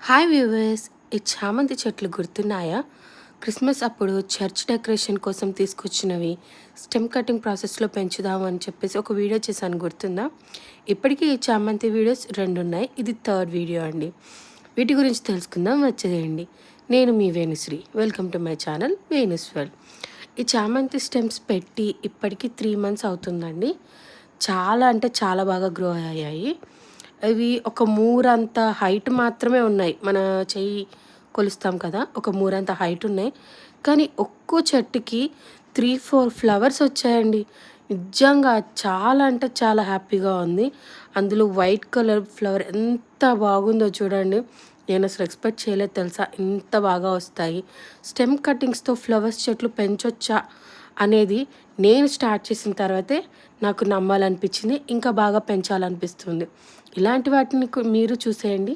Hi viewers, ఈ చామంతి చెట్లు గుర్తున్నాయా? క్రిస్మస్ అప్పుడు చర్చ్ డెకరేషన్ కోసం తీసుకొచ్చినవి స్టెమ్ కటింగ్ ప్రాసెస్లో పెంచుదాము అని చెప్పేసి ఒక వీడియో చేశాను, గుర్తుందా? ఇప్పటికీ ఈ చామంతి వీడియోస్ 2 ఉన్నాయి, ఇది థర్డ్ వీడియో అండి. వీటి గురించి తెలుసుకుందాం, వచ్చేదేయండి. నేను మీ Venusri, welcome to my channel Venu's world. ఈ చామంతి స్టెమ్స్ పెట్టి ఇప్పటికీ 3 months అవుతుందండి. చాలా అంటే చాలా బాగా గ్రో అయ్యాయి. అవి ఒక మూరంత హైట్ మాత్రమే ఉన్నాయి. మన చెయ్యి కొలుస్తాం కదా, ఒక మూరంత హైట్ ఉన్నాయి. కానీ ఒక్కో చెట్టుకి 3-4 ఫ్లవర్స్ వచ్చాయండి. నిజంగా చాలా అంటే చాలా హ్యాపీగా ఉంది. అందులో వైట్ కలర్ ఫ్లవర్ ఎంత బాగుందో చూడండి. నేను అసలు ఎక్స్పెక్ట్ చేయలేదు తెలుసా, ఇంత బాగా వస్తాయి. స్టెమ్ కటింగ్స్తో ఫ్లవర్స్ చెట్లు పెంచొచ్చా అనేది నేను స్టార్ట్ చేసిన తర్వాతే నాకు నమ్మాలనిపించింది, ఇంకా బాగా పెంచాలనిపిస్తుంది. ఇలాంటి వాటిని మీరు చూసేయండి.